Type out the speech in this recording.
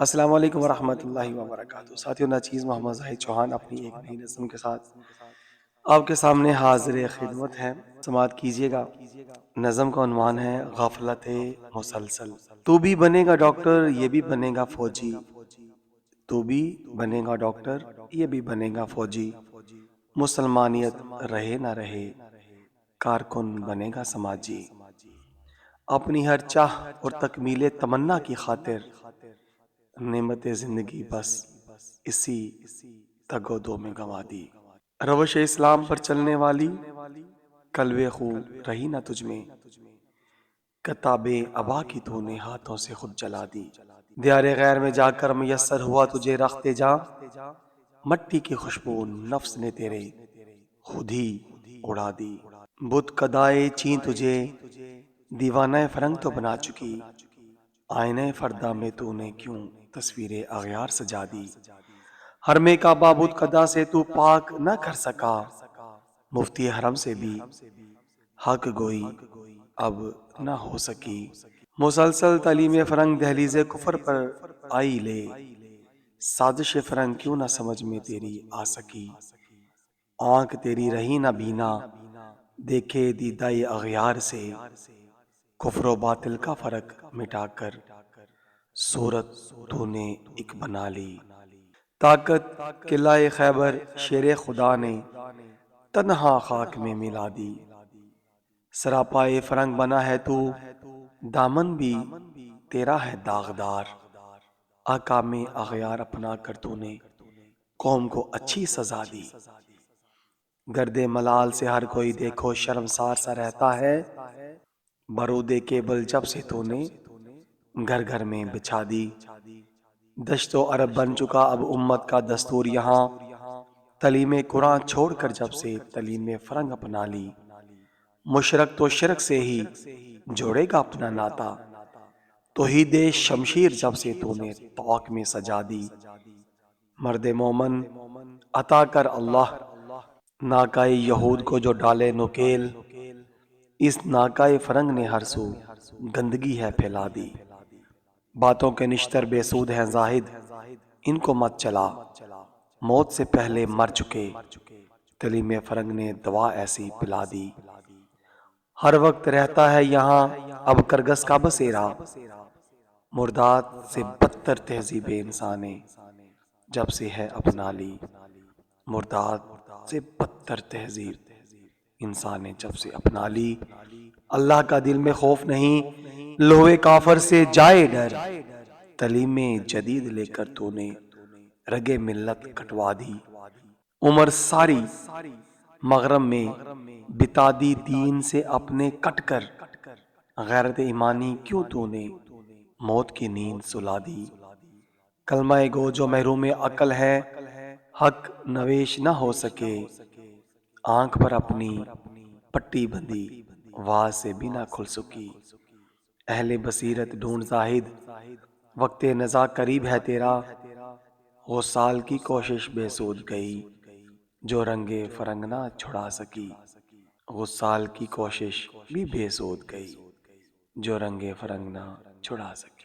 السلام علیکم ورحمۃ اللہ وبرکاتہ۔ ساتھیوں، ناچیز محمد زاہد چوہان اپنی ایک نئی نظم کے ساتھ آپ کے سامنے حاضر خدمت ہے۔ سماعت کیجیے گا۔ نظم کا عنوان ہے غفلت مسلسل۔ تو بھی بنے گا ڈاکٹر، یہ بھی بنے گا فوجی، تو بھی بنے گا ڈاکٹر، یہ بھی بنے گا فوجی، مسلمانیت رہے نہ رہے، کارکن بنے گا سماجی، اپنی ہر چاہ اور تکمیل تمنا کی خاطر نعمت زندگی بس اسی تگ و دو میں گنوا دی۔ روش اسلام پر چلنے والی قلب خو رہی نہ تجھ میں، کتاب ابا کی تو نے ہاتھوں سے خود جلا دی۔ دیار غیر میں جا کر میسر ہوا تجھے رخت جاں، مٹی کی خوشبو نفس نے تیرے خود ہی اڑا دی۔ بت کدائے چین تجھے دیوانہ فرنگ تو بنا چکی، آئینہ فردا میں تو نے کیوں تصویر اغیار سجا دی۔ حرم کعبہ بت کدا سے تو پاک نہ کر سکا، مفتی حرم سے بھی حق گوئی اب نہ ہو سکی۔ مسلسل تعلیم فرنگ دہلیز کفر پر آئی لے، سازش فرنگ کیوں نہ سمجھ میں تیری آ سکی۔ آنکھ تیری رہی نہ بینا، دیکھے دیدائی اغیار سے، کفر و باطل کا فرق مٹا کر صورت تو نے ایک بنا لی۔ طاقت قلعہ خیبر شیر خدا نے تنہا خاک میں ملا دی۔ سراپائے فرنگ بنا ہے تو، دامن بھی تیرا ہے داغدار، احکام اغیار اپنا کر تو نے قوم کو اچھی سزا دی۔ گرد ملال سے ہر کوئی دیکھو شرمسار سا رہتا ہے، بارود کیبل جب سے تو نے گھر گھر میں بچھا دی۔ دشت و عرب بن چکا اب امت کا دستور یہاں، تعلیم قرآن چھوڑ کر جب سے تعلیم فرنگ اپنا لی۔ مشرق تو شرک سے ہی جوڑے گا اپنا ناتا، توحید شمشیر جب سے تو نے طاق میں سجا دی۔ مرد مومن عطا کر اللہ، ناکائے یہود کو جو ڈالے نکیل، اس ناکائے فرنگ نے ہر سو گندگی ہے پھیلا دی۔ باتوں کے نشتر بے سود ہیں زاہد، ان کو مت چلا، موت سے پہلے مر چکے، تعلیم فرنگ نے دوا ایسی پلا دی۔ ہر وقت رہتا ہے یہاں اب کرگس کا بسیرا، مرداد سے بدتر تہذیب انسانے جب سے ہے اپنا لی۔ مرداد سے بدتر تہذیب انسان نے جب سے اپنا لی۔ اللہ کا دل میں خوف نہیں، لوہے کافر سے جائے ڈر، تعلیم جدید لے کر تو نے رگے ملت کٹوا دی۔ عمر ساری مغرب میں بتا دی دین سے اپنے کٹ کر، غیرت ایمانی کیوں تو نے موت کی نیند سلا دی۔ کلمہ گو جو محروم عقل ہے، حق نویش نہ ہو سکے، آنکھ پر اپنی پٹی بندھی واز سے بھی نہ کھل سکی۔ اہل بصیرت ڈھونڈ زاہد، وقت نزا قریب ہے تیرا، غسال کی کوشش بے سود گئی، جو رنگ فرنگ نہ چھڑا سکی۔ غسال کی کوشش بھی بے سود گئی، جو رنگ فرنگ نہ چھڑا سکی۔